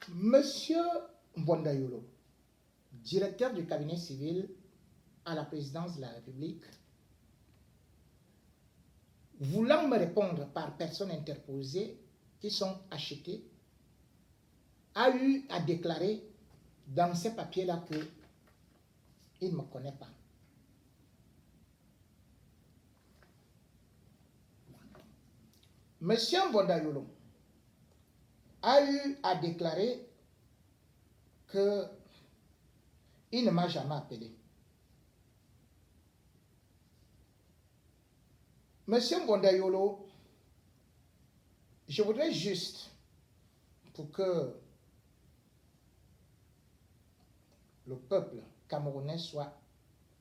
Monsieur Mbondayolo, directeur du cabinet civil à la présidence de la République, voulant me répondre par personnes interposées qui sont achetées, a eu à déclarer dans ces papiers-là qu'il ne me connaît pas. Monsieur Mbondayolo a eu à déclarer qu'il ne m'a jamais appelé. Monsieur Mbondayolo, je voudrais juste, pour que le peuple camerounais soit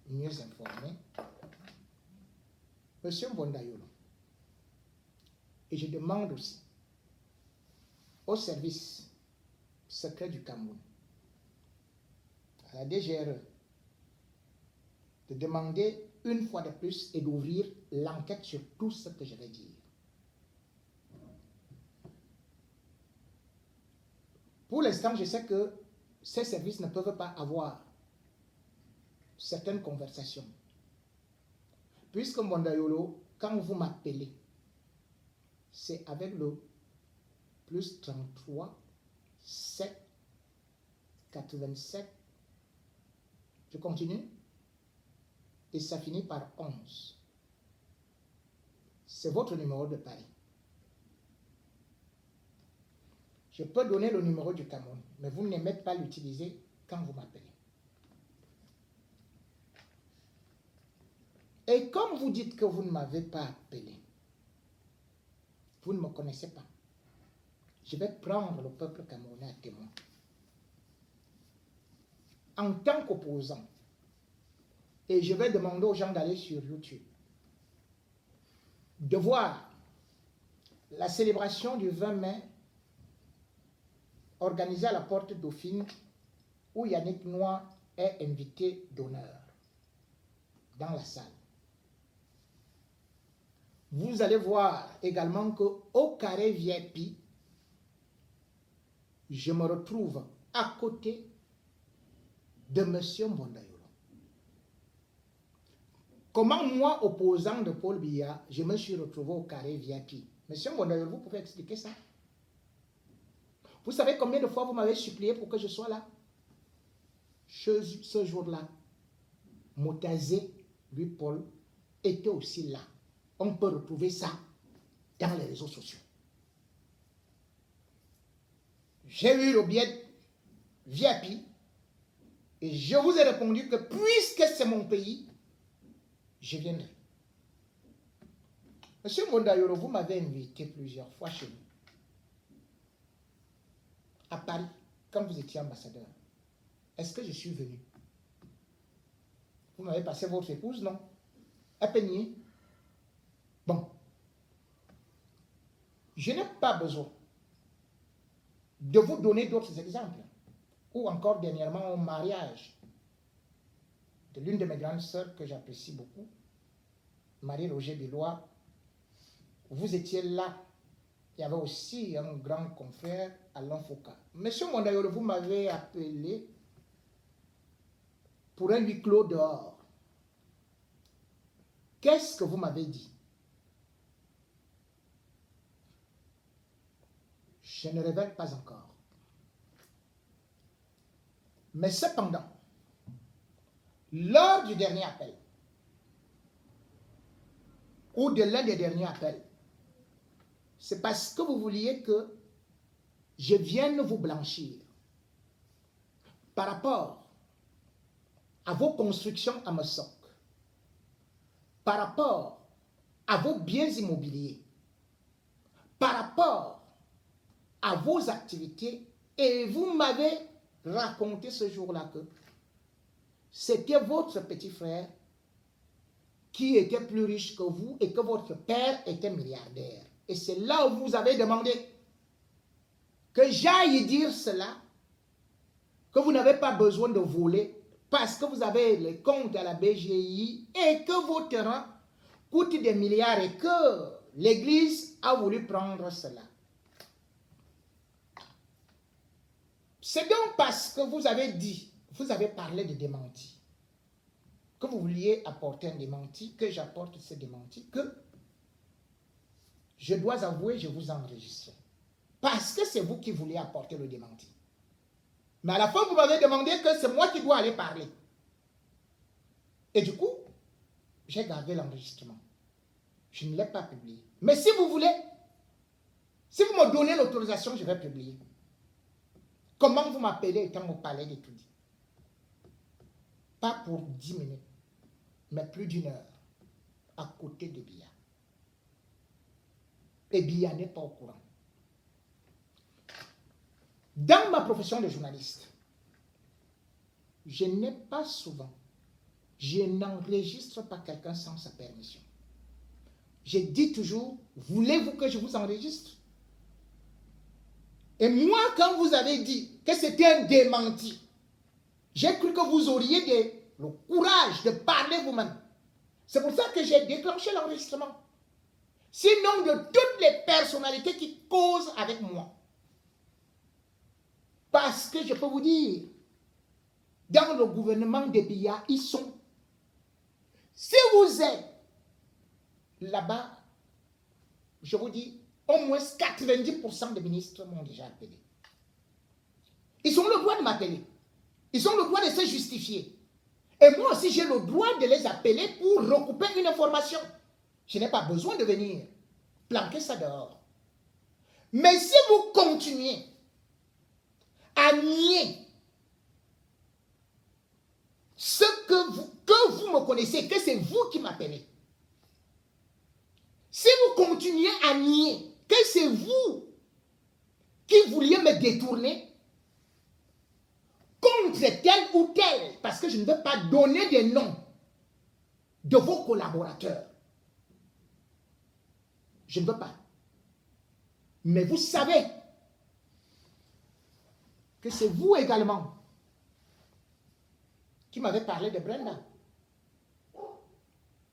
mieux informé, Monsieur Mbondayolo, et je demande aussi au service secret du Cameroun, à la DGRE, de demander une fois de plus et d'ouvrir l'enquête sur tout ce que je vais dire. Pour l'instant, je sais que ces services ne peuvent pas avoir certaines conversations. Puisque Mbondayolo, quand vous m'appelez, c'est avec le plus 33 7 87. Je continue. Et ça finit par 11. C'est votre numéro de Paris. Je peux donner le numéro du Cameroun, mais vous n'aimez pas l'utiliser quand vous m'appelez. Et comme vous dites que vous ne m'avez pas appelé, vous ne me connaissez pas, je vais prendre le peuple camerounais à témoin. En tant qu'opposant, et je vais demander aux gens d'aller sur YouTube, de voir la célébration du 20 mai organisée à la Porte Dauphine, où Yannick Noir est invité d'honneur dans la salle. Vous allez voir également qu'au carré VIP, je me retrouve à côté de M. Mbondayolo. Comment moi, opposant de Paul Biya, je me suis retrouvé au carré VIP? M. Mbondayolo, vous pouvez expliquer ça? Vous savez combien de fois vous m'avez supplié pour que je sois là? Ce jour-là, Motazé, lui Paul, était aussi là. On peut retrouver ça dans les réseaux sociaux. J'ai eu le billet VIP et je vous ai répondu que puisque c'est mon pays, je viendrai. Monsieur Mbondayolo, vous m'avez invité plusieurs fois chez vous. À Paris, quand vous étiez ambassadeur. Est-ce que je suis venu? Vous m'avez passé votre épouse, non? À Peigné. Bon. Je n'ai pas besoin de vous donner d'autres exemples. Ou encore dernièrement au mariage de l'une de mes grandes sœurs que j'apprécie beaucoup, Marie-Roger Billois. Vous étiez là. Il y avait aussi un grand confrère, Alain Foucault. Monsieur Mbondayolo, vous m'avez appelé pour un huis clos dehors. Qu'est-ce que vous m'avez dit? Je ne révèle pas encore. Mais cependant, lors du dernier appel, ou de l'un des derniers appels, c'est parce que vous vouliez que je vienne vous blanchir par rapport à vos constructions à Mossoc, par rapport à vos biens immobiliers, par rapport à vos activités, et vous m'avez raconté ce jour-là que c'était votre petit frère qui était plus riche que vous et que votre père était milliardaire. Et c'est là où vous avez demandé que j'aille dire cela, que vous n'avez pas besoin de voler parce que vous avez les comptes à la BGI et que vos terrains coûtent des milliards et que l'Église a voulu prendre cela. C'est donc parce que vous avez dit, vous avez parlé de démenti, que vous vouliez apporter un démenti, que j'apporte ce démenti, que je dois avouer, je vous enregistre. Parce que c'est vous qui vouliez apporter le démenti. Mais à la fin, vous m'avez demandé que c'est moi qui dois aller parler. Et du coup, j'ai gardé l'enregistrement. Je ne l'ai pas publié. Mais si vous voulez, si vous me donnez l'autorisation, je vais publier. Comment vous m'appelez étant au palais d'étudier? Pas pour 10 minutes, mais plus d'1 heure, à côté de Biya. Et Biya n'est pas au courant. Dans ma profession de journaliste, je n'ai pas souvent, je n'enregistre pas quelqu'un sans sa permission. Je dis toujours, voulez-vous que je vous enregistre? Et moi, quand vous avez dit que c'était un démenti, j'ai cru que vous auriez le courage de parler vous-même. C'est pour ça que j'ai déclenché l'enregistrement. Sinon, de toutes les personnalités qui causent avec moi. Parce que je peux vous dire, dans le gouvernement de Biya, ils sont. Si vous êtes là-bas, je vous dis, au moins 90% des ministres m'ont déjà appelé. Ils ont le droit de m'appeler. Ils ont le droit de se justifier. Et moi aussi, j'ai le droit de les appeler pour recouper une information. Je n'ai pas besoin de venir planquer ça dehors. Mais si vous continuez à nier ce que vous me connaissez, que c'est vous qui m'appelez, si vous continuez à nier que c'est vous qui vouliez me détourner contre tel ou tel, parce que je ne veux pas donner des noms de vos collaborateurs. Je ne veux pas. Mais vous savez que c'est vous également qui m'avez parlé de Brenda.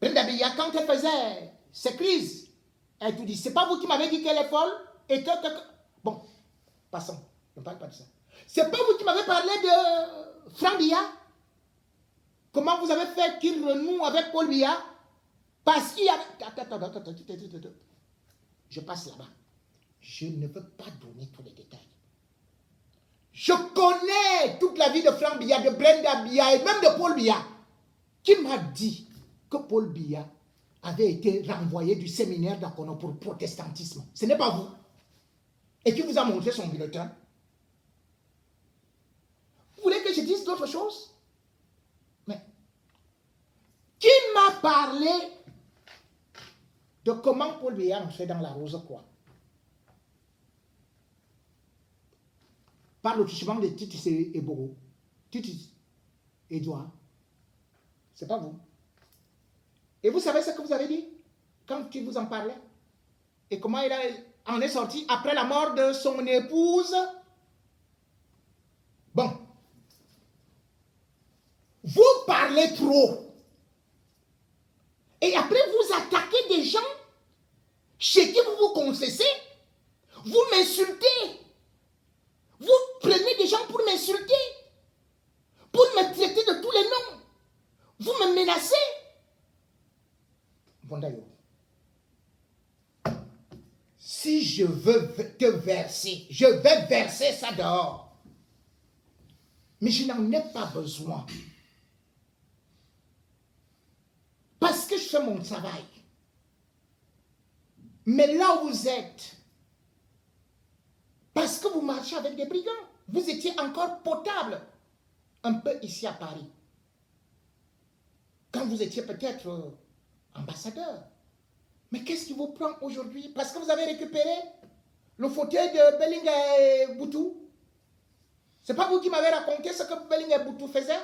Brenda Biya, quand elle faisait ses crises, elle te dit, c'est pas vous qui m'avez dit qu'elle est folle et que... Bon, passons, je ne parle pas de ça. C'est pas vous qui m'avez parlé de Franck Biya? Comment vous avez fait qu'il renoue avec Paul Biya? Parce qu'il y a... Attends. Je passe là-bas. Je ne veux pas donner tous les détails. Je connais toute la vie de Franck Biya, de Brenda Biya et même de Paul Biya. Qui m'a dit que Paul Biya avait été renvoyé du séminaire d'Akono pour le protestantisme? Ce n'est pas vous. Et qui vous a montré son bulletin? Vous voulez que je dise d'autres choses? Mais qui m'a parlé de comment Paul Biya entrait dans la rose quoi? Par le touchement de Titis et Bogo. Titis, Edouard. C'est pas vous. Et vous savez ce que vous avez dit quand il vous en parlait? Et comment il en est sorti après la mort de son épouse? Bon. Vous parlez trop. Et après vous attaquez des gens chez qui vous vous confessez. Vous m'insultez. Vous prenez des gens pour m'insulter. Pour me traiter de tous les noms. Vous me menacez. Bon d'ailleurs. Si je veux te verser, je vais verser ça dehors. Mais je n'en ai pas besoin. Parce que je fais mon travail. Mais là où vous êtes, parce que vous marchez avec des brigands, vous étiez encore potable un peu ici à Paris. Quand vous étiez peut-être ambassadeur. Mais qu'est-ce qui vous prend aujourd'hui? Parce que vous avez récupéré le fauteuil de Bellinga et Boutou. C'est pas vous qui m'avez raconté ce que Bellinga et Boutou faisaient?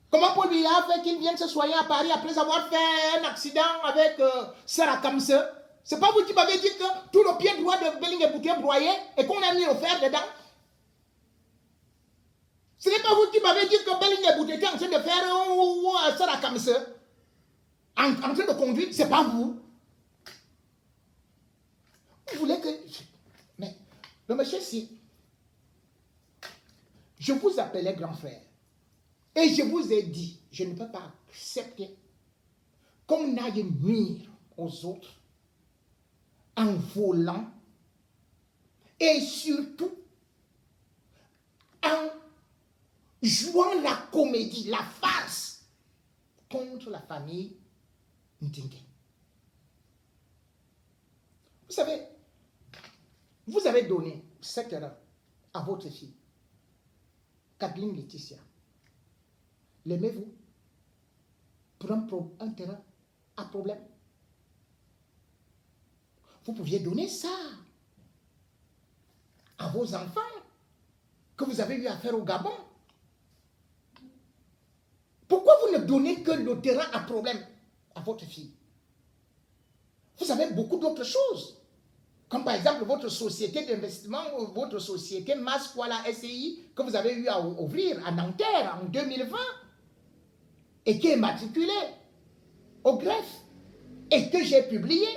Comment Paul Biya a fait qu'il vienne se soigner à Paris après avoir fait un accident avec Sarah Kamse? C'est pas vous qui m'avez dit que tout le pied droit de Bellinga et Boutou est broyé et qu'on a mis le fer dedans? Ce n'est pas vous qui m'avez dit que Bellinga et Boutou était en train de faire Sarah Kamse? En train de conduire, c'est pas vous. Vous voulez que... Mais le monsieur, si je vous appelais grand frère. Et je vous ai dit, je ne peux pas accepter qu'on aille nuire aux autres en volant et surtout en jouant la comédie, la farce contre la famille Ndingue. Vous savez, vous avez donné cette erreur à votre fille, Kathleen Laetitia. L'aimez-vous pour un terrain à problème? Vous pouviez donner ça à vos enfants que vous avez eu à faire au Gabon. Pourquoi vous ne donnez que le terrain à problème à votre fille? Vous avez beaucoup d'autres choses. Comme par exemple votre société d'investissement, votre société Masquala SCI que vous avez eu à ouvrir à Nanterre en 2020 et qui est matriculée au greffe et que j'ai publié.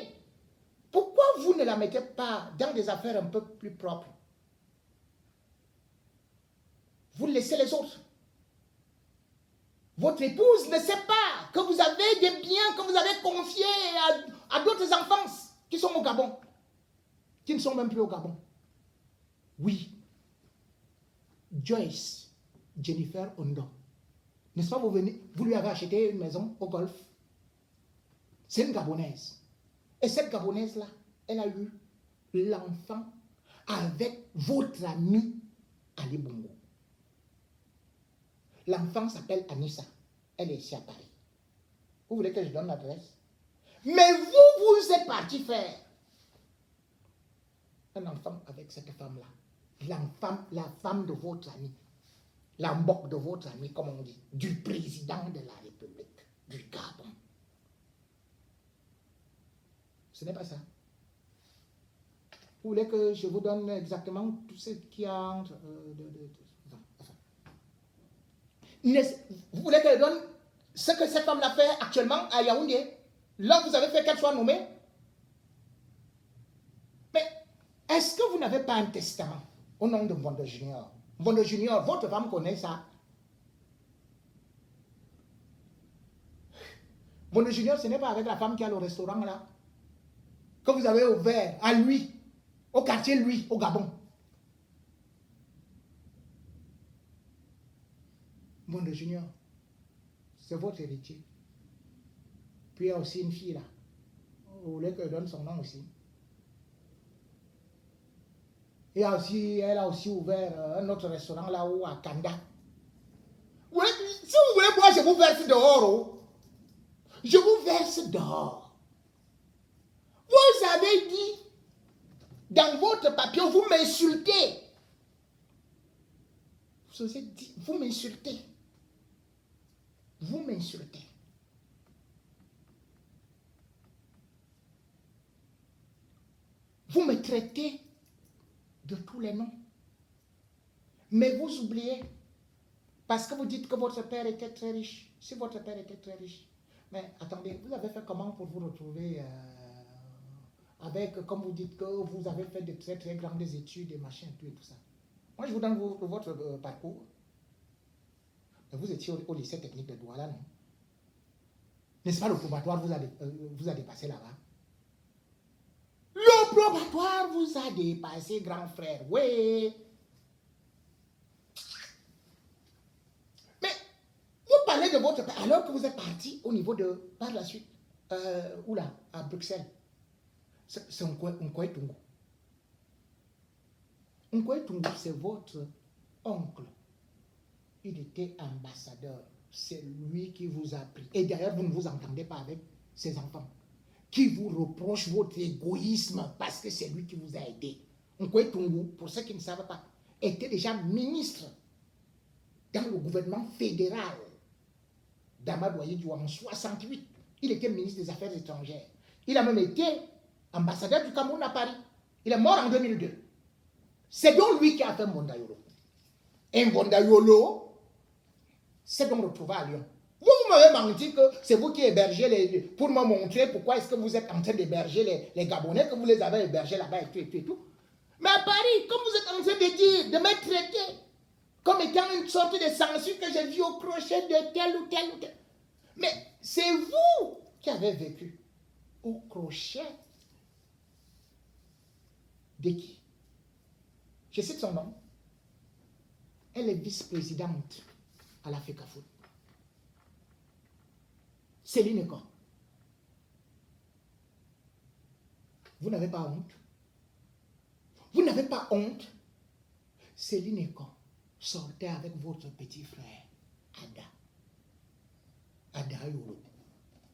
Pourquoi vous ne la mettez pas dans des affaires un peu plus propres? Vous laissez les autres. Votre épouse ne sait pas que vous avez des biens que vous avez confiés à d'autres enfants qui sont au Gabon, qui ne sont même plus au Gabon. Oui, Joyce, Jennifer Ondo, n'est-ce pas, vous lui avez acheté une maison au Golfe. C'est une Gabonaise. Et cette Gabonaise-là, elle a eu l'enfant avec votre ami Ali Bongo. L'enfant s'appelle Anissa. Elle est ici à Paris. Vous voulez que je donne l'adresse? Mais vous êtes parti faire un enfant avec cette femme-là. La femme de votre ami. La mbok de votre ami, comme on dit. Du président de la République du Gabon. Ce n'est pas ça. Vous voulez que je vous donne exactement tout ce qui a entre... Vous voulez que je donne ce que cette femme-là fait actuellement à Yaoundé? Là, vous avez fait qu'elle soit nommée. Mais est-ce que vous n'avez pas un testament au nom de Mvondo Junior? Mvondo Junior, votre femme connaît ça. Mvondo Junior, ce n'est pas avec la femme qui a le restaurant là, que vous avez ouvert à lui, au quartier lui, au Gabon. Mvondo Junior, c'est votre héritier. Puis il y a aussi une fille là. Vous voulez que je donne son nom aussi? Elle a aussi ouvert un autre restaurant là-haut à Kanda. Ouais, si vous voulez, moi je vous verse dehors. Oh. Je vous verse dehors. Vous avez dit dans votre papier, vous m'insultez. Vous avez dit, vous m'insultez. Vous m'insultez. Vous me traitez de tous les noms. Mais vous oubliez, parce que vous dites que votre père était très riche. Si votre père était très riche, mais attendez, vous avez fait comment pour vous retrouver avec, comme vous dites que vous avez fait de très très grandes études et machin, tout et tout ça. Moi, je vous donne votre parcours. Vous étiez au lycée technique de Douala, non? N'est-ce pas, le probatoire vous a dépassé là-bas? Le probatoire vous a dépassé, grand frère. Oui. Mais vous parlez de votre père alors que vous êtes parti au niveau de, par la suite, où là, à Bruxelles. C'est Nkoy Tungu. Nkoy Tungu, c'est votre oncle. Il était ambassadeur. C'est lui qui vous a pris. Et d'ailleurs, vous ne vous entendez pas avec ses enfants. Qui vous reproche votre égoïsme parce que c'est lui qui vous a aidé. Nkoy Tungu, pour ceux qui ne savent pas, était déjà ministre dans le gouvernement fédéral d'Amadou Ahidjo en 68. Il était ministre des Affaires étrangères. Il a même été ambassadeur du Cameroun à Paris. Il est mort en 2002. C'est donc lui qui a fait Mbondayolo. Et Mbondayolo, c'est donc retrouvé à Lyon. Vous m'avez menti que c'est vous qui hébergez pour me montrer pourquoi est-ce que vous êtes en train d'héberger les Gabonais, que vous les avez hébergés là-bas et tout et tout et tout. Mais à Paris, comme vous êtes en train de dire, de me traiter comme étant une sorte de censure que j'ai vue au crochet de tel ou tel ou tel. Mais c'est vous qui avez vécu au crochet de qui? Je cite son nom. Elle est vice-présidente à la FECAFOOT. Céline Econ. Vous n'avez pas honte? Vous n'avez pas honte? Céline Econ sortait avec votre petit frère, Ada. Ada Yolo.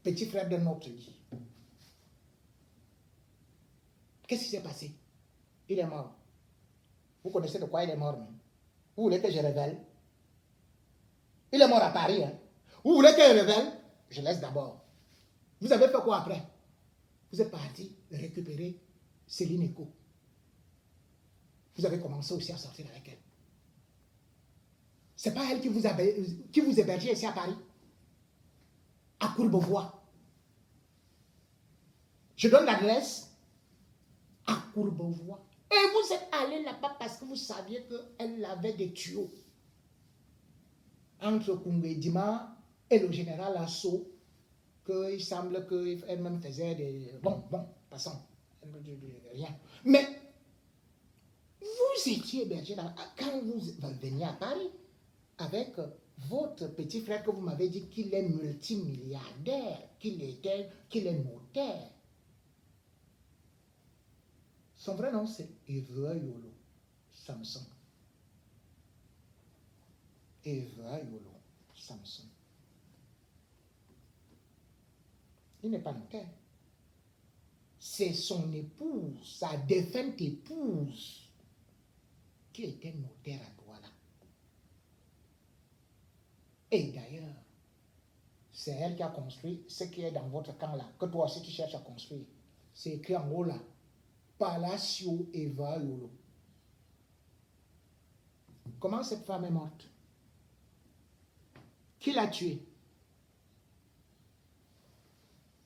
Petit frère de notre vie. Qu'est-ce qui s'est passé? Il est mort. Vous connaissez de quoi il est mort, non? Vous voulez que je révèle? Il est mort à Paris, hein? Vous voulez que je révèle? Je laisse d'abord. Vous avez fait quoi après? Vous êtes parti récupérer Céline Econ. Vous avez commencé aussi à sortir avec elle. Ce n'est pas elle qui vous hébergeait ici à Paris, à Courbevoie. Je donne l'adresse à Courbevoie. Et vous êtes allé là-bas parce que vous saviez qu'elle avait des tuyaux entre Koungé-Dima et le général Asso, qu'il semble qu'elle-même faisait des... Bon, passons. Rien. Mais vous étiez hébergé là, quand vous veniez à Paris, avec votre petit frère que vous m'avez dit qu'il est multimilliardaire, qu'il est notaire. Son vrai nom, c'est Evra Yolo Samson. Evra Yolo Samson. Il n'est pas notaire. C'est son épouse, sa défunte épouse, qui était notaire à Douala. Et d'ailleurs, c'est elle qui a construit ce qui est dans votre camp là, que toi aussi tu cherches à construire. C'est écrit en haut là. Palacio Eva Yolo. Comment cette femme est morte? Qui l'a tuée?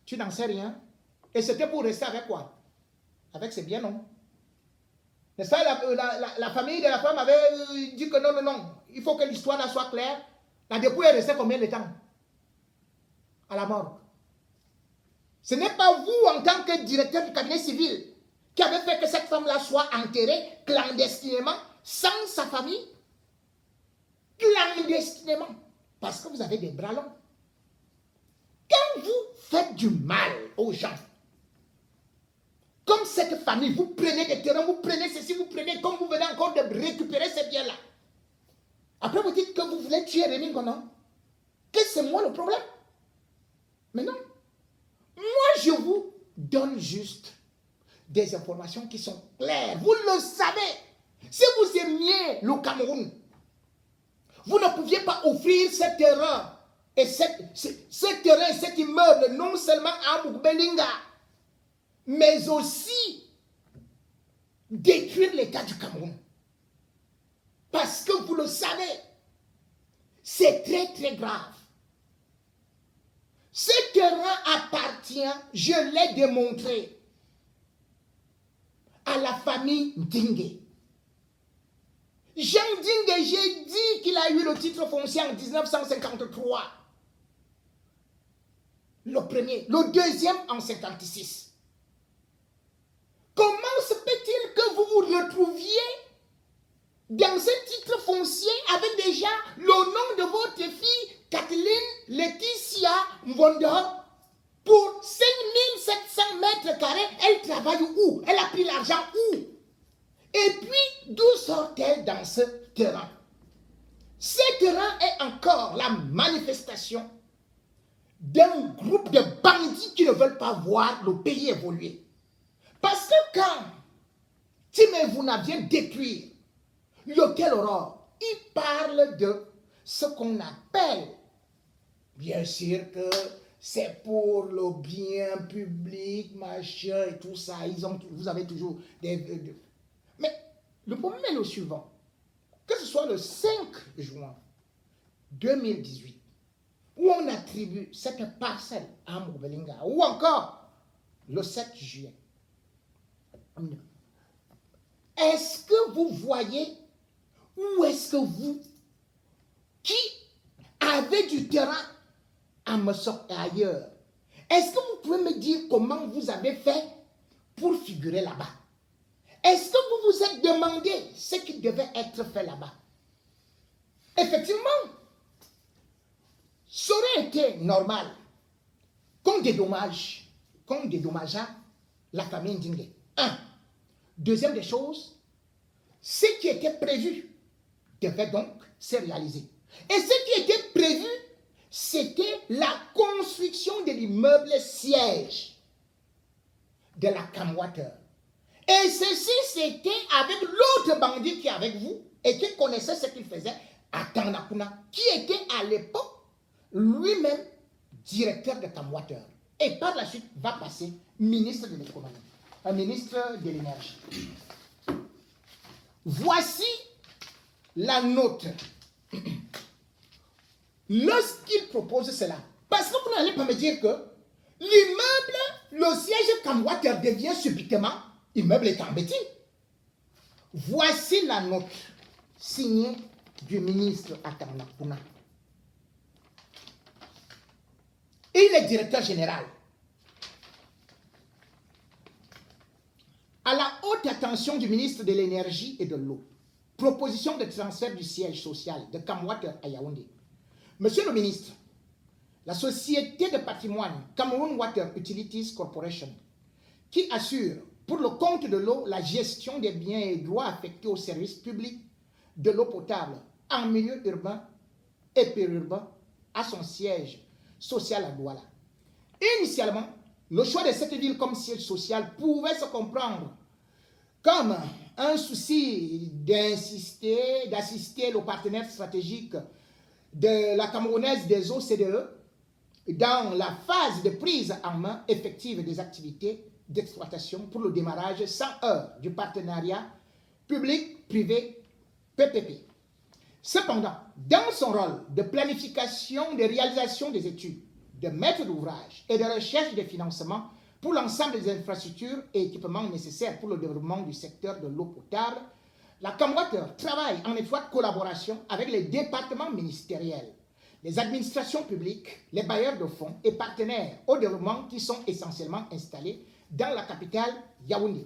Tu n'en sais rien? Et c'était pour rester avec quoi? Avec ses biens, non? N'est-ce pas, la famille de la femme avait dit que non, il faut que l'histoire là soit claire. La dépouille est restée combien de temps? À la mort. Ce n'est pas vous, en tant que directeur du cabinet civil, qui avez fait que cette femme-là soit enterrée clandestinement, sans sa famille. Clandestinement. Parce que vous avez des bras longs. Quand vous faites du mal aux gens, comme cette famille, vous prenez des terrains, vous prenez ceci, vous prenez, comme vous venez encore de récupérer ces biens-là. Après, vous dites que vous voulez tuer Rémi Gonon. Que c'est moi le problème? Mais non. Moi, je vous donne juste des informations qui sont claires. Vous le savez. Si vous aimiez le Cameroun, vous ne pouviez pas offrir ce terrain et ce terrain et cet immeuble non seulement à Moukbelinga, mais aussi détruire l'État du Cameroun. Parce que vous le savez, c'est très très grave. Ce terrain appartient, je l'ai démontré, à la famille Ndingue. Jean Ndingue, j'ai dit qu'il a eu le titre foncier en 1953. Le premier. Le deuxième en 1956. Comment se peut-il que vous vous retrouviez dans ce titre foncier avec déjà le nom de votre fille, Kathleen Laetitia Mvondo, pour 5700 mètres carrés? Elle travaille où? Elle a pris l'argent où? Et puis, d'où sort-elle dans ce terrain? Ce terrain est encore la manifestation d'un groupe de bandits qui ne veulent pas voir le pays évoluer. Parce que quand Tim et Vouna vient détruire l'hôtel Aurore, il parle de ce qu'on appelle, bien sûr que c'est pour le bien public, machin et tout ça. Vous avez toujours des... Mais le problème est le suivant. Que ce soit le 5 juin 2018, où on attribue cette parcelle à Moukbelinga, ou encore le 7 juillet, est-ce que vous voyez où est-ce que vous avez du terrain à Mosok et ailleurs. Est-ce que vous pouvez me dire comment vous avez fait pour figurer là-bas? Est-ce que vous vous êtes demandé ce qui devait être fait là-bas? Effectivement, ça aurait été normal qu'on dédommageât la famille Ndingue. Un. Deuxième des choses, ce qui était prévu devait donc se réaliser. Et ce qui était prévu, c'était la construction de l'immeuble siège de la Camwater. Et ceci, c'était avec l'autre bandit qui est avec vous et qui connaissait ce qu'il faisait, Atanakuna, qui était à l'époque lui-même directeur de Camwater. Et par la suite, va passer ministre de l'économie, ministre de l'énergie. Voici la note. Lorsqu'il propose cela, parce que vous n'allez pas me dire que l'immeuble, le siège Camwater devient subitement immeuble Etambeti. Voici la note signée du ministre Atanakuna. Il est directeur général. À la haute attention du ministre de l'Énergie et de l'Eau, proposition de transfert du siège social de Camwater à Yaoundé. Monsieur le ministre, la société de patrimoine Cameroon Water Utilities Corporation, qui assure pour le compte de l'eau la gestion des biens et droits affectés au service public de l'eau potable en milieu urbain et périurbain, a son siège social à Douala. Initialement, le choix de cette ville comme siège social pouvait se comprendre comme un souci d'assister le partenaire stratégique de la Camerounaise des OCDE dans la phase de prise en main effective des activités d'exploitation pour le démarrage sans heure du partenariat public-privé PPP. Cependant, dans son rôle de planification, de réalisation des études, de maître d'ouvrage et de recherche de financement pour l'ensemble des infrastructures et équipements nécessaires pour le développement du secteur de l'eau potable, la Camwater travaille en étroite collaboration avec les départements ministériels, les administrations publiques, les bailleurs de fonds et partenaires au développement qui sont essentiellement installés dans la capitale Yaoundé.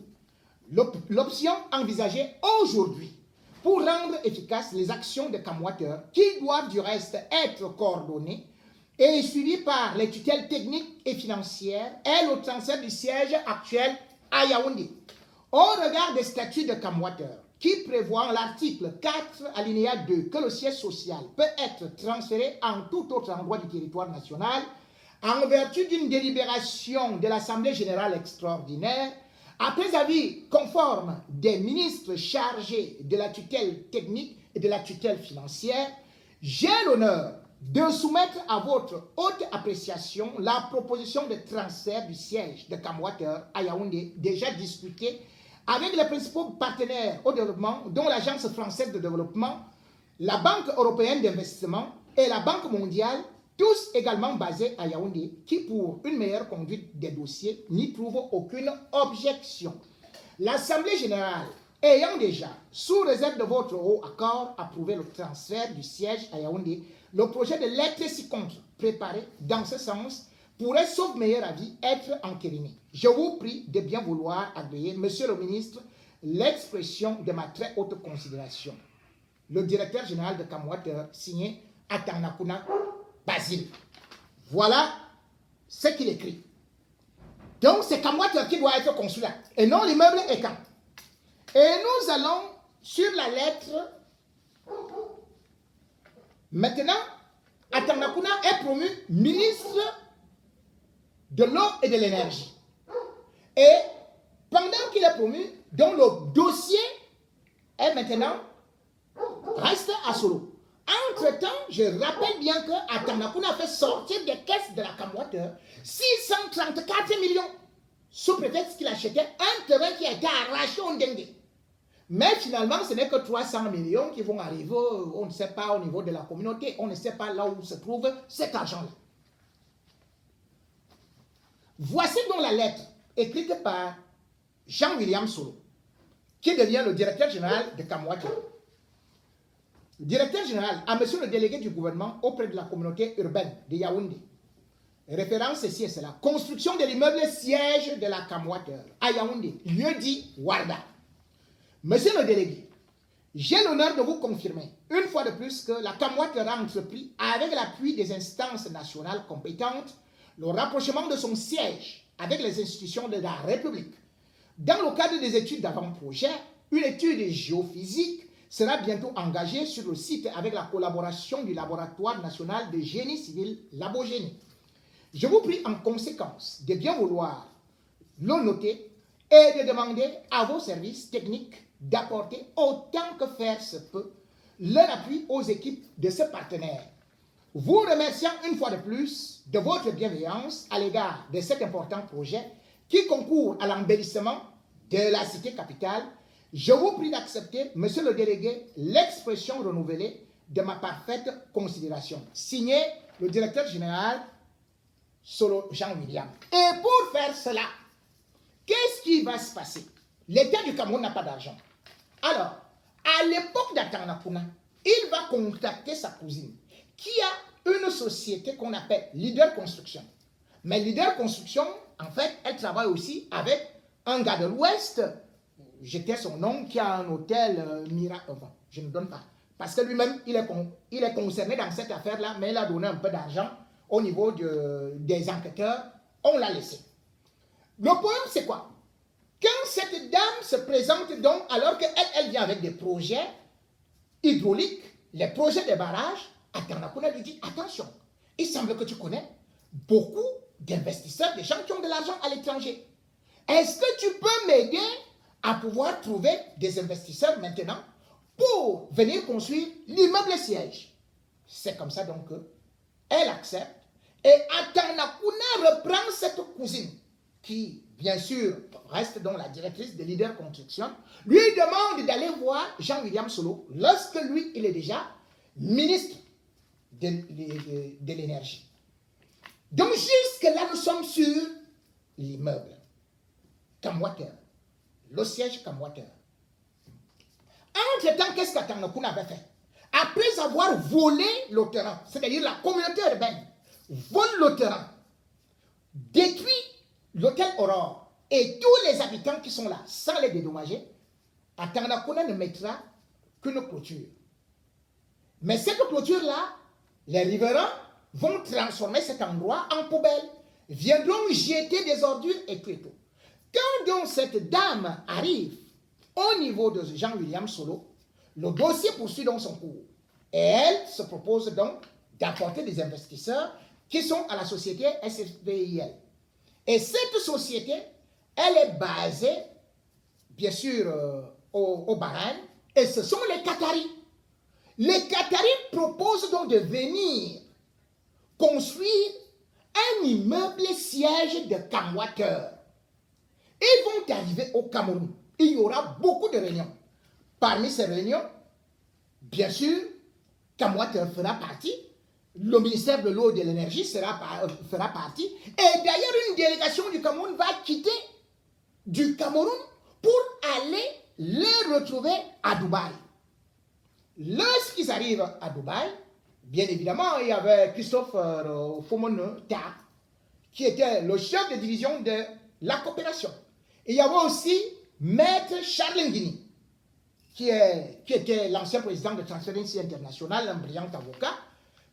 L'option envisagée aujourd'hui pour rendre efficaces les actions de Camwater, qui doivent du reste être coordonnées et suivies par les tutelles techniques et financières, est le transfert du siège actuel à Yaoundé. Au regard des statuts de Camwater, qui prévoit l'article 4, alinéa 2, que le siège social peut être transféré en tout autre endroit du territoire national, en vertu d'une délibération de l'Assemblée générale extraordinaire, après avis conforme des ministres chargés de la tutelle technique et de la tutelle financière, j'ai l'honneur de soumettre à votre haute appréciation la proposition de transfert du siège de Camwater à Yaoundé, déjà discutée avec les principaux partenaires au développement, dont l'Agence française de développement, la Banque européenne d'investissement et la Banque mondiale, tous également basés à Yaoundé, qui pour une meilleure conduite des dossiers n'y trouvent aucune objection. L'Assemblée générale ayant déjà, sous réserve de votre haut accord, approuvé le transfert du siège à Yaoundé, le projet de lettre ci-contre préparé dans ce sens pourrait, sauf meilleur avis, être entériné. Je vous prie de bien vouloir agréer, Monsieur le ministre, l'expression de ma très haute considération. Le directeur général de Camwater, signé Atanakuna Basile. Voilà ce qu'il écrit. Donc, c'est Camwater qui doit être construit là, et non l'immeuble Ekan. Et nous allons sur la lettre. Maintenant, Atanakuna est promu ministre de l'eau et de l'énergie. Et pendant qu'il est promu, donc le dossier est maintenant reste à Solo. Entre-temps, je rappelle bien que Atanakuna a fait sortir des caisses de la Camwater 634 millions sous prétexte qu'il achetait un terrain qui a été arraché au Ndenge. Mais finalement, ce n'est que 300 millions qui vont arriver, on ne sait pas au niveau de la communauté, on ne sait pas là où se trouve cet argent-là. Voici donc la lettre écrite par Jean-William Solo, qui devient le directeur général de Camwater. directeur général, à monsieur le délégué du gouvernement auprès de la communauté urbaine de Yaoundé. Référence ceci et cela. Construction de l'immeuble siège de la Camwater à Yaoundé, lieu dit Warda. Monsieur le délégué, j'ai l'honneur de vous confirmer, une fois de plus, que la Camwater a entrepris, avec l'appui des instances nationales compétentes, le rapprochement de son siège avec les institutions de la République. Dans le cadre des études d'avant-projet, une étude géophysique sera bientôt engagée sur le site avec la collaboration du Laboratoire national de génie civil Labogénie. Je vous prie en conséquence de bien vouloir le noter et de demander à vos services techniques d'apporter autant que faire se peut leur appui aux équipes de ce partenaire. Vous remerciant une fois de plus de votre bienveillance à l'égard de cet important projet qui concourt à l'embellissement de la cité capitale, je vous prie d'accepter, monsieur le délégué, l'expression renouvelée de ma parfaite considération. Signé le directeur général Solo Jean-William. Et pour faire cela, qu'est-ce qui va se passer? L'État du Cameroun n'a pas d'argent. Alors, à l'époque d'Atanakuna, il va contacter sa cousine qui a une société qu'on appelle Leader Construction. Mais Leader Construction, en fait, elle travaille aussi avec un gars de l'Ouest, j'étais son nom, qui a un hôtel enfin, je ne donne pas. Parce que lui-même, il est concerné dans cette affaire-là, mais il a donné un peu d'argent au niveau des enquêteurs. On l'a laissé. Le problème, c'est quoi? Quand cette dame se présente donc, alors qu'elle vient avec des projets hydrauliques, les projets de barrages, Atanakuna lui dit, attention, il semble que tu connais beaucoup d'investisseurs, des gens qui ont de l'argent à l'étranger. Est-ce que tu peux m'aider à pouvoir trouver des investisseurs maintenant pour venir construire l'immeuble siège? C'est comme ça donc qu'elle accepte et Atanakuna reprend cette cousine qui, bien sûr, reste donc la directrice de Leader Construction, lui demande d'aller voir Jean-William Solo lorsque lui, il est déjà ministre de l'énergie. Donc jusque-là, nous sommes sur l'immeuble Camwater, le siège Camwater. Entre-temps, qu'est-ce qu'Atanakuna avait fait? Après avoir volé le terrain, c'est-à-dire la communauté urbaine, vole le terrain, détruit l'hôtel Aurore et tous les habitants qui sont là, sans les dédommager, Atanakuna ne mettra qu'une clôture. Mais cette clôture-là, les riverains vont transformer cet endroit en poubelle, viendront jeter des ordures et tout et tout. Quand donc cette dame arrive au niveau de Jean-William Solo, le dossier poursuit donc son cours. Et elle se propose donc d'apporter des investisseurs qui sont à la société SFPIL. Et cette société, elle est basée, bien sûr, au Bahreïn, et ce sont les Qataris. Les Qataris proposent donc de venir construire un immeuble siège de Camwater. Ils vont arriver au Cameroun. Il y aura beaucoup de réunions. Parmi ces réunions, bien sûr, Camwater fera partie. Le ministère de l'eau et de l'énergie fera partie. Et d'ailleurs, une délégation du Cameroun va quitter du Cameroun pour aller les retrouver à Dubaï. Lorsqu'ils arrivent à Dubaï, bien évidemment, il y avait Christophe Fomone-Ta, qui était le chef de division de la coopération. Et il y avait aussi Maître Charles Nguini, qui était l'ancien président de Transparency International, un brillant avocat,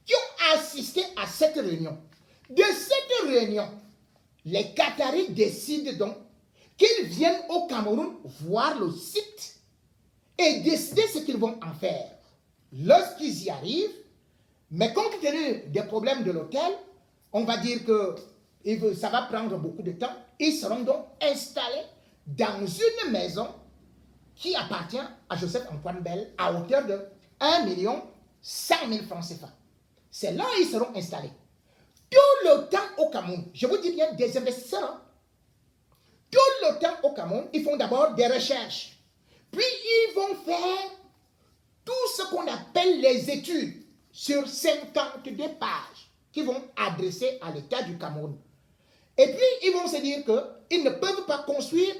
qui ont assisté à cette réunion. De cette réunion, les Qataris décident donc qu'ils viennent au Cameroun voir le site et décider ce qu'ils vont en faire. Lorsqu'ils y arrivent, mais compte tenu des problèmes de l'hôtel, on va dire que ça va prendre beaucoup de temps. Ils seront donc installés dans une maison qui appartient à Joseph-Antoine Bell à hauteur de 1 100 000 francs CFA. C'est là où ils seront installés. Tout le temps au Cameroun, je vous dis bien des investisseurs, hein? Tout le temps au Cameroun, ils font d'abord des recherches. Puis ils vont faire tout ce qu'on appelle les études sur 52 pages qu'ils vont adresser à l'État du Cameroun. Et puis ils vont se dire qu'ils ne peuvent pas construire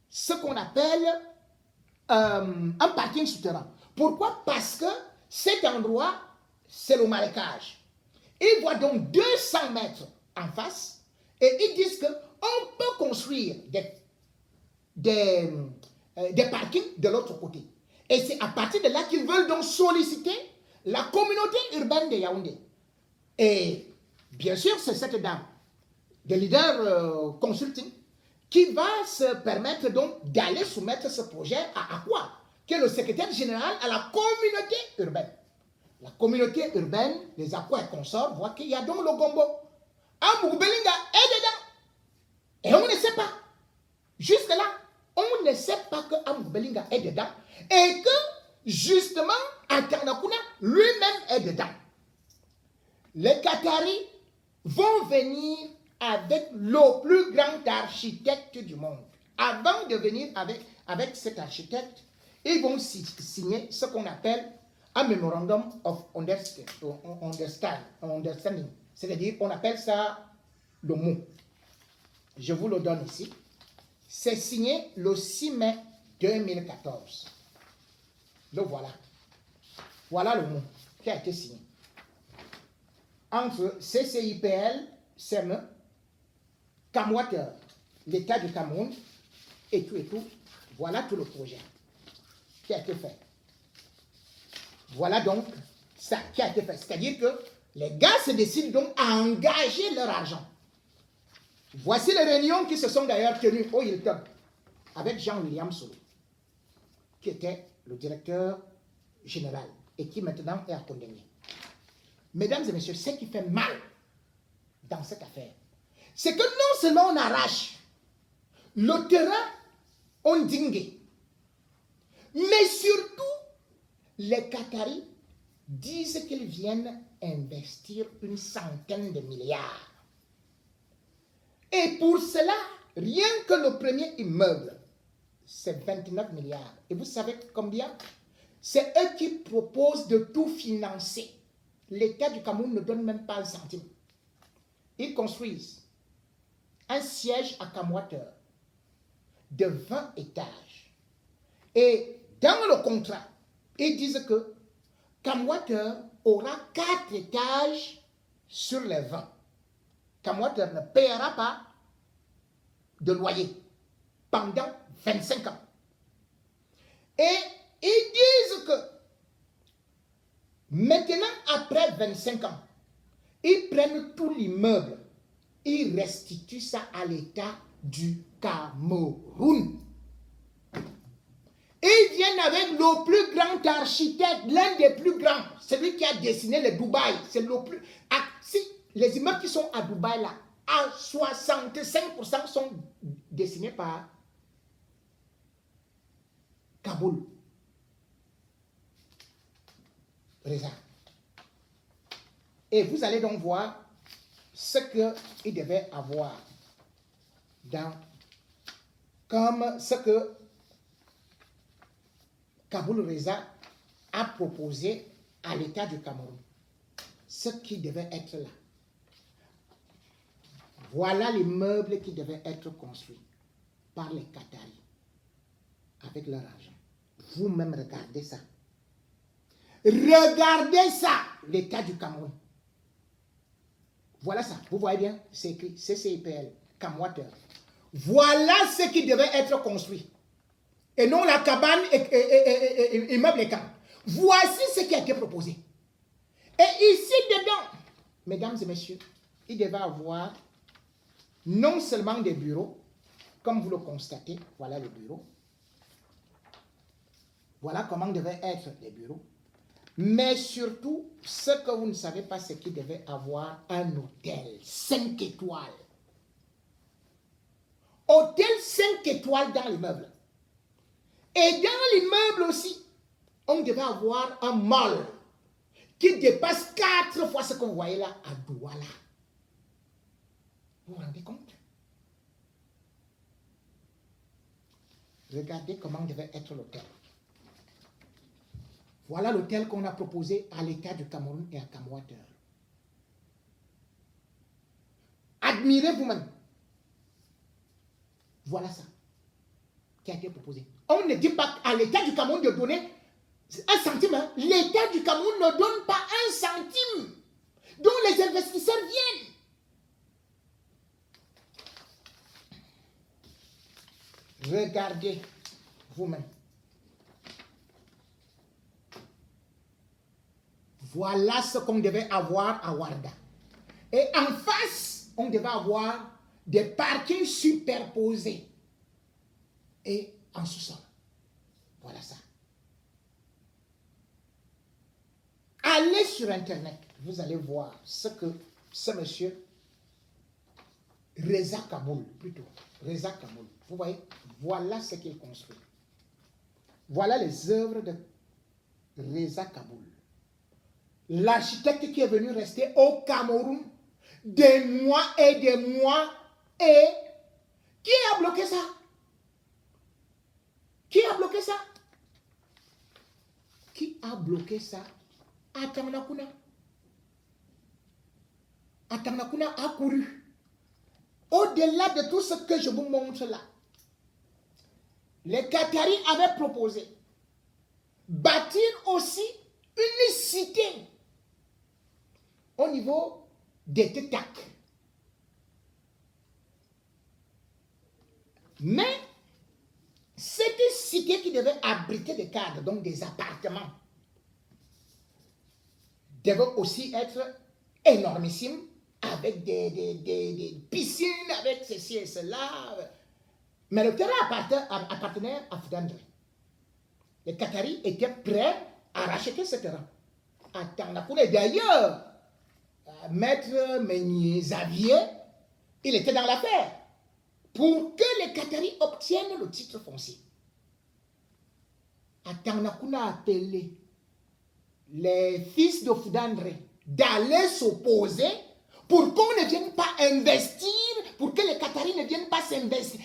ce qu'on appelle un parking souterrain. Pourquoi? Parce que Cet endroit, c'est le marécage. Ils voient donc 200 mètres en face et ils disent qu'on peut construire des parkings de l'autre côté. Et c'est à partir de là qu'ils veulent donc solliciter la communauté urbaine de Yaoundé. Et bien sûr, c'est cette dame, de leader consulting, qui va se permettre donc d'aller soumettre ce projet à Aqua, qui est le secrétaire général à la communauté urbaine. La communauté urbaine, les Aqua et consorts, voient qu'il y a donc le gombo. Amoubelinga est dedans. Et on ne sait pas. Jusque-là, on ne sait pas que Amoubelinga est dedans. Et que, justement, Antanakuna lui-même est dedans. Les Qataris vont venir avec le plus grand architecte du monde. Avant de venir avec cet architecte, ils vont signer ce qu'on appelle un memorandum of understanding. C'est-à-dire, on appelle ça le mot. Je vous le donne ici. C'est signé le 6 mai 2014. Le voilà. Voilà le mot qui a été signé. Entre CCIPL, CME, Camwater, l'État du Cameroun, et tout. Voilà tout le projet qui a été fait. Voilà donc ça qui a été fait. C'est-à-dire que les gars se décident donc à engager leur argent. Voici les réunions qui se sont d'ailleurs tenues au Hilton avec Jean-William Solo, qui était le directeur général et qui maintenant est à Condamné. Mesdames et messieurs, ce qui fait mal dans cette affaire, c'est que non seulement on arrache le terrain, on dingue, mais surtout, les Qataris disent qu'ils viennent investir une centaine de milliards. Et pour cela, rien que le premier immeuble, c'est 29 milliards. Et vous savez combien? C'est eux qui proposent de tout financer. L'État du Cameroun ne donne même pas un centime. Ils construisent un siège à Camwater de 20 étages. Et dans le contrat, ils disent que Camwater aura 4 étages sur les 20. Camwater ne paiera pas de loyer pendant 25 ans. Et ils disent que maintenant, après 25 ans, ils prennent tout l'immeuble, ils restituent ça à l'État du Cameroun. Ils viennent avec le plus grand architecte, l'un des plus grands, celui qui a dessiné le Dubaï. C'est le plus. Si les immeubles qui sont à Dubaï là, à 65% sont dessinés par Kaboul. Reza. Et vous allez donc voir ce qu'il devait avoir comme ce que Kaboul Reza a proposé à l'État du Cameroun. Ce qui devait être là. Voilà l'immeuble qui devait être construit par les Qataris avec leur argent. Vous-même regardez ça. Regardez ça, l'État du Cameroun. Voilà ça, vous voyez bien, c'est écrit CCIPL, Camwater. Voilà ce qui devait être construit. Et non la cabane et immeuble et camp. Voici ce qui a été proposé. Et ici dedans, mesdames et messieurs, il devait avoir non seulement des bureaux, comme vous le constatez, voilà le bureau. Voilà comment devaient être les bureaux. Mais surtout, ce que vous ne savez pas, c'est qu'il devait avoir un hôtel 5 étoiles. Hôtel 5 étoiles dans l'immeuble. Et dans l'immeuble aussi, on devait avoir un mall qui dépasse 4 fois ce que vous voyez là à Douala. Vous vous rendez compte? Regardez comment devait être l'hôtel. Voilà l'hôtel qu'on a proposé à l'État du Cameroun et à Camwater. Admirez vous-même. Voilà ça qui a été proposé. On ne dit pas à l'État du Cameroun de donner 1 centime, hein? L'État du Cameroun ne donne pas 1 centime dont les investisseurs viennent. Regardez vous-même. Voilà ce qu'on devait avoir à Ouargla. Et en face, on devait avoir des parkings superposés. Et en sous-sol. Voilà ça. Allez sur Internet, vous allez voir ce que ce monsieur, Reza Kaboul, plutôt, Reza Kaboul, vous voyez, voilà ce qu'il construit. Voilà les œuvres de Reza Kaboul. L'architecte qui est venu rester au Cameroun des mois et des mois, et qui a bloqué ça? Qui a bloqué ça? Qui a bloqué ça? Atanakuna. Atanakuna a couru. Au-delà de tout ce que je vous montre là, les Qataris avaient proposé bâtir aussi une cité au niveau des Tétacs. Mais cette cité qui devait abriter des cadres, donc des appartements, devait aussi être énormissime, avec des piscines, avec ceci et cela. Mais le terrain appartenait à Foudandre. Les Qataris étaient prêts à racheter ce terrain. Et d'ailleurs, Maître Meunier Xavier, il était dans l'affaire pour que les Qataris obtiennent le titre foncier. Atanakuna a appelé les fils de Foudandre d'aller s'opposer pour qu'on ne vienne pas investir, pour que les Qataris ne viennent pas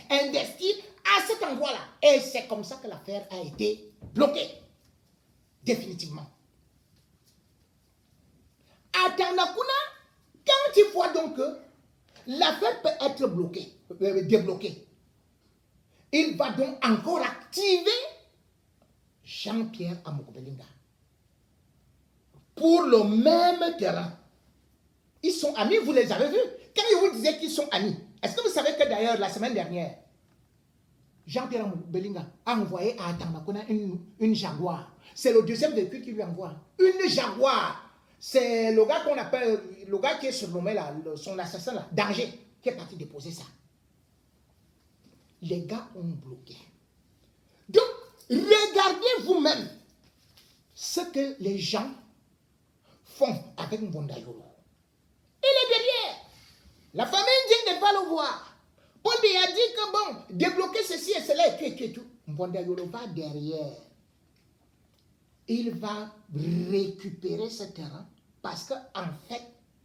investir à cet endroit-là. Et c'est comme ça que l'affaire a été bloquée, définitivement. À Tanakuna, quand il voit donc que l'affaire peut être bloquée, débloquée, il va donc encore activer Jean-Pierre Amokobelinga pour le même terrain. Ils sont amis, vous les avez vus. Quand ils vous disaient qu'ils sont amis, est-ce que vous savez que d'ailleurs, la semaine dernière, Jean-Pierre Amokobelinga a envoyé à Tanakuna une Jaguar. C'est le deuxième véhicule qu'il lui envoie. Une Jaguar. C'est le gars qu'on appelle, le gars qui est surnommé là, son assassin là, Danger, qui est parti déposer ça. Les gars ont bloqué. Donc, regardez vous-même ce que les gens font avec Mbondayolo. Il est derrière. La famille indienne ne va le voir. Paul Biya a dit que bon, débloquer ceci et cela et tout. Mbondayolo va derrière. Il va récupérer ce terrain parce qu'en fait,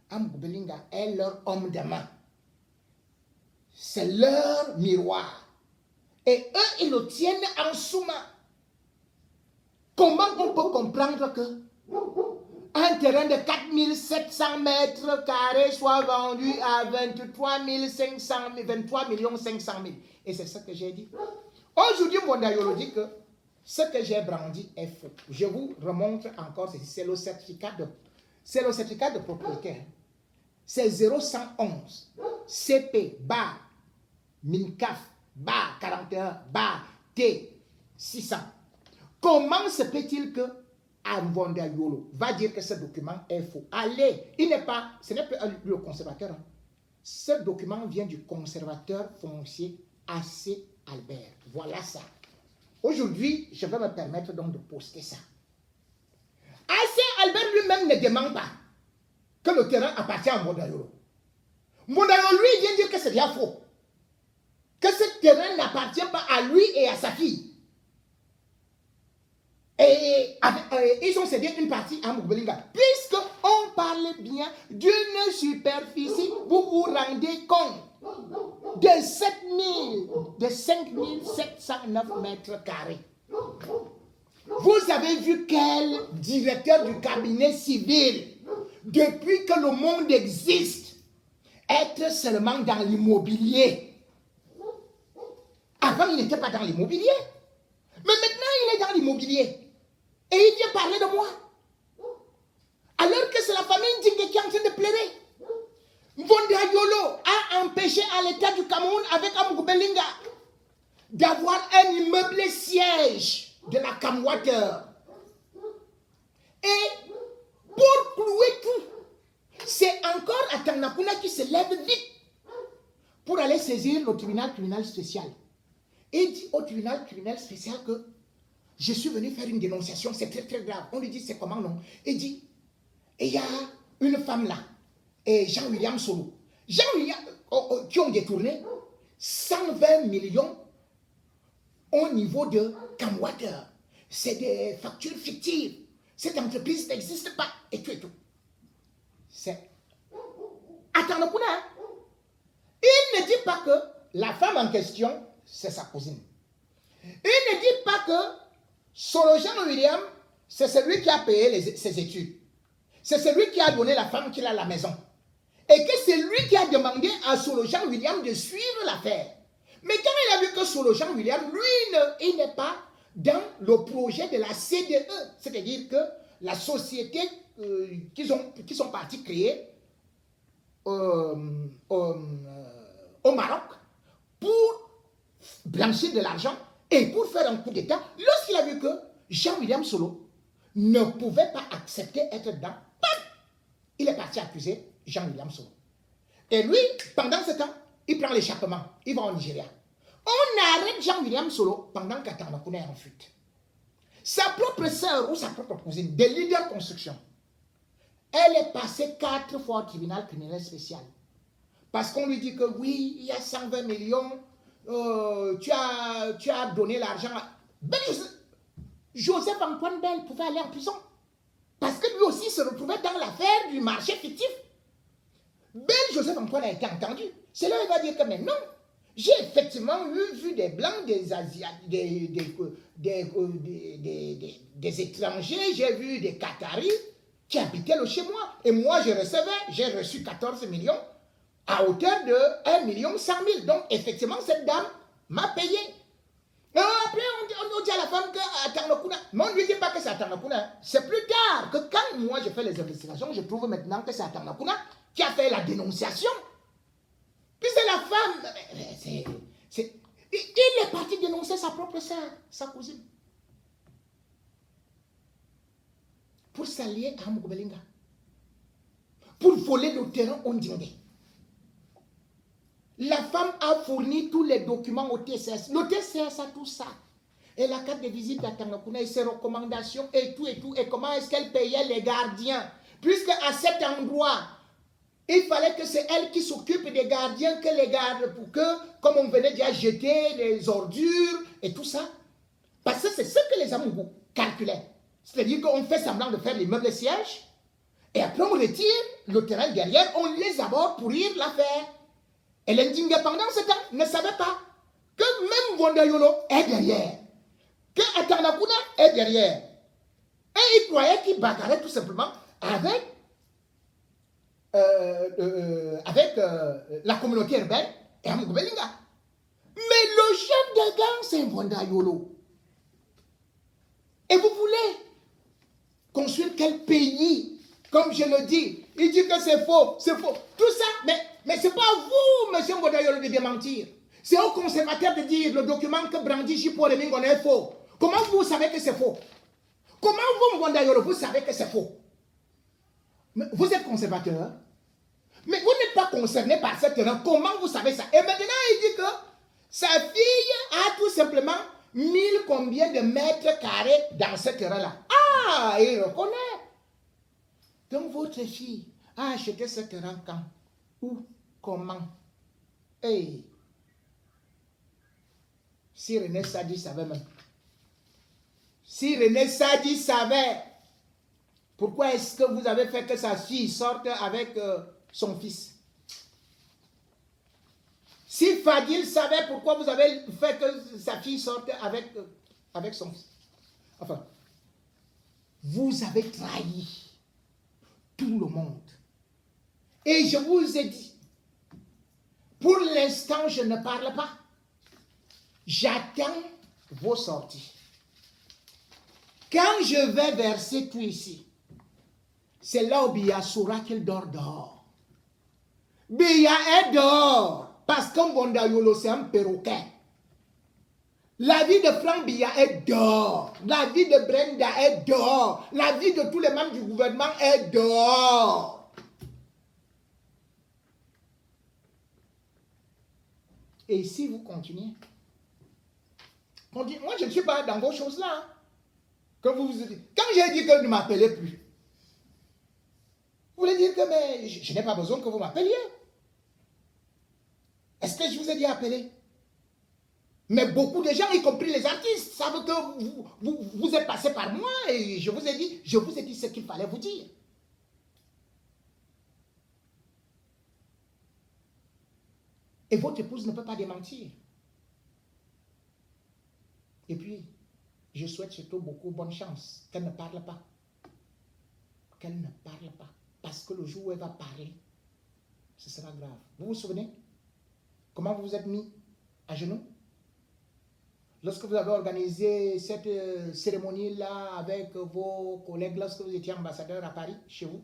Amokobelinga est leur homme de main. C'est leur miroir. Et eux, ils le tiennent en sous-main. Comment on peut comprendre que un terrain de 4700 mètres carrés soit vendu à 23 500 000. Et c'est ce que j'ai dit. Aujourd'hui, Mbondayolo dit que ce que j'ai brandi est faux. Je vous remontre encore ceci. C'est le certificat de propriétaire. C'est 0111 CP bar MINCAF bar 41 bar T 600. Comment se peut-il que Mbondayolo va dire que ce document est faux? Allez, ce n'est pas le conservateur. Hein. Ce document vient du conservateur foncier AC Albert. Voilà ça. Aujourd'hui, je vais me permettre donc de poster ça. AC Albert lui-même ne demande pas que le terrain appartient à Mbondayolo. Mbondayolo, lui, vient dire que c'est bien faux. Que ce terrain n'appartient pas à lui et à sa fille. Et ils ont cédé une partie à Amokobelinga. Puisqu'on parle bien d'une superficie, vous vous rendez compte de 5709 mètres carrés. Vous avez vu quel directeur du cabinet civil, depuis que le monde existe, être seulement dans l'immobilier. Avant, il n'était pas dans l'immobilier. Mais maintenant, il est dans l'immobilier. Et il vient parler de moi. Alors que c'est la famille Ndingue qui est en train de pleurer. Mvonda Yolo a empêché à l'État du Cameroun avec Amougou Belinga d'avoir un immeuble siège de la Camwater. Et pour clouer tout, c'est encore Atanakuna qui se lève vite pour aller saisir le tribunal criminel spécial. Et il dit au tribunal criminel spécial que je suis venu faire une dénonciation, c'est très très grave. On lui dit c'est comment non? Il dit, et il y a une femme là, et Jean-William Solo. Jean-William, qui ont détourné 120 millions au niveau de Camwater. C'est des factures fictives. Cette entreprise n'existe pas. Et tout et tout. C'est... Attends, il ne dit pas que la femme en question, c'est sa cousine. Il ne dit pas que Solo Jean-William, c'est celui qui a payé ses études. C'est celui qui a donné la femme qu'il a à la maison. Et que c'est lui qui a demandé à Solo Jean-William de suivre l'affaire. Mais quand il a vu que Solo Jean-William, lui, il n'est pas dans le projet de la CDE. C'est-à-dire que la société qui sont partis créer au Maroc pour blanchir de l'argent et pour faire un coup d'État, lorsqu'il a vu que Jean-William Solo ne pouvait pas accepter être dedans, il est parti accuser Jean-William Solo. Et lui, pendant ce temps, il prend l'échappement, il va au Nigeria. On arrête Jean-William Solo pendant qu'Atanakuna est en fuite. Sa propre sœur ou sa propre cousine, des leaders construction, elle est passée 4 fois au tribunal criminel spécial. Parce qu'on lui dit que oui, il y a 120 millions, tu as donné l'argent. Joseph Antoine Bell pouvait aller en prison. Parce que lui aussi se retrouvait dans l'affaire du marché fictif. Bell Joseph Antoine a été entendu. C'est là qu'il va dire que mais non, j'ai effectivement vu des Blancs, des Asiatiques, des étrangers, j'ai vu des Qataris qui habitaient chez moi. Et moi, j'ai reçu 14 millions à hauteur de 1 100 000. Donc, effectivement, cette dame m'a payé. Après, on dit à la femme que Atanakuna, mais on ne lui dit pas que c'est Atanakuna. C'est plus tard que quand moi je fais les investigations, je trouve maintenant que c'est Atanakuna qui a fait la dénonciation. Puis c'est la femme. Il est parti dénoncer sa propre sœur, sa cousine. Pour s'allier à Amougou Belinga. Pour voler le terrain Ondingé. La femme a fourni tous les documents au TCS. Le TCS a tout ça. Et la carte de visite d'Atanakuna et ses recommandations et tout et tout. Et comment est-ce qu'elle payait les gardiens. Puisque à cet endroit, il fallait que c'est elle qui s'occupe des gardiens, que les gardes, pour que, comme on venait déjà jeter les ordures et tout ça. Parce que c'est ce que les Amougou calculaient. C'est-à-dire qu'on fait semblant de faire l'immeuble siège. Et après on retire le terrain derrière, on les aborde pour pourrir l'affaire. Et les Ndingue pendant ce temps ne savaient pas que même Wondayolo est derrière, que Atanakuna est derrière. Et ils croyaient qu'ils bagarraient tout simplement avec, la communauté urbaine et Amougou Belinga. Mais le chef de gang, c'est Wondayolo. Et vous voulez construire quel pays? Comme je le dis, il dit que c'est faux, c'est faux. Tout ça, mais ce n'est pas vous, monsieur Mbodayolo, de démentir. C'est aux conservateurs de dire le document que brandit Jipo Remingon est faux. Comment vous savez que c'est faux? Comment vous, Mbodayolo, vous savez que c'est faux? Mais vous êtes conservateur, mais vous n'êtes pas concerné par ce terrain. Comment vous savez ça? Et maintenant, il dit que sa fille a tout simplement 1000 combien de mètres carrés dans ce terrain-là. Ah, il reconnaît. Donc votre fille a acheté ce terrain quand? Où? Comment? Hey. Si René Sadi savait même. Si René Sadi savait, pourquoi est-ce que vous avez fait que sa fille sorte avec son fils? Si Fadil savait pourquoi vous avez fait que sa fille sorte avec son fils. Enfin, vous avez trahi tout le monde. Et je vous ai dit, pour l'instant, je ne parle pas. J'attends vos sorties. Quand je vais verser tout ici, c'est là où Biya saura qu'il dort dehors. Biya est dehors parce qu'un Bondayolo, c'est un perroquet. La vie de Franck Biya est dehors. La vie de Brenda est dehors. La vie de tous les membres du gouvernement est dehors. Et si vous continuez, moi je ne suis pas dans vos choses là. Quand j'ai dit que ne m'appelez plus, vous voulez dire que mais, je n'ai pas besoin que vous m'appeliez. Est-ce que je vous ai dit appeler? Mais beaucoup de gens, y compris les artistes, savent que vous êtes passé par moi et je vous ai dit ce qu'il fallait vous dire. Et votre épouse ne peut pas démentir. Et puis, je souhaite surtout beaucoup bonne chance. Qu'elle ne parle pas. Qu'elle ne parle pas. Parce que le jour où elle va parler, ce sera grave. Vous vous souvenez comment vous vous êtes mis à genoux? Lorsque vous avez organisé cette cérémonie-là avec vos collègues, lorsque vous étiez ambassadeur à Paris, chez vous,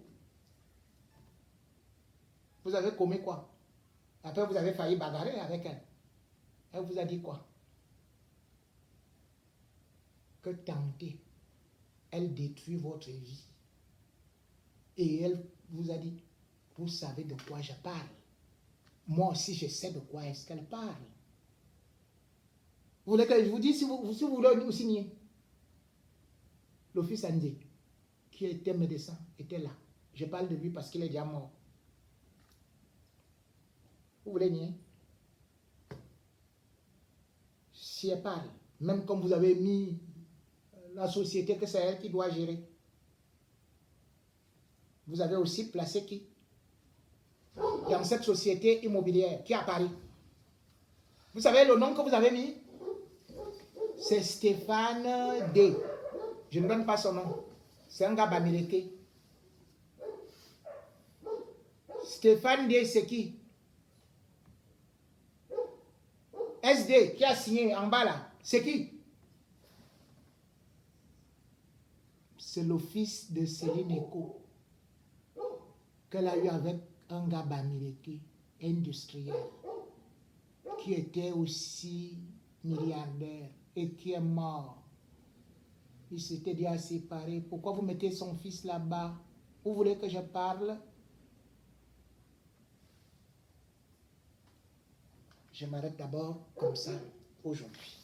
vous avez commis quoi? Après, vous avez failli bagarrer avec elle. Elle vous a dit quoi? Que tenter, elle détruit votre vie. Et elle vous a dit, vous savez de quoi je parle. Moi aussi, je sais de quoi est-ce qu'elle parle. Vous voulez que je vous dise si vous voulez nous signer? Le fils Andé, qui était médecin, était là. Je parle de lui parce qu'il est déjà mort. Vous voulez nier? Si elle parle, même comme vous avez mis la société que c'est elle qui doit gérer, vous avez aussi placé qui? Dans cette société immobilière qui est à Paris. Vous savez le nom que vous avez mis? C'est Stéphane D. Je ne donne pas son nom. C'est un gars bamileke. Stéphane D, c'est qui? SD, qui a signé en bas là. C'est qui? C'est le fils de Céline Eko qu'elle a eu avec un gars bamileke, industriel, qui était aussi milliardaire et qui est mort. Il s'était déjà séparé. Pourquoi vous mettez son fils là-bas? Vous voulez que je parle? Je m'arrête d'abord comme ça aujourd'hui.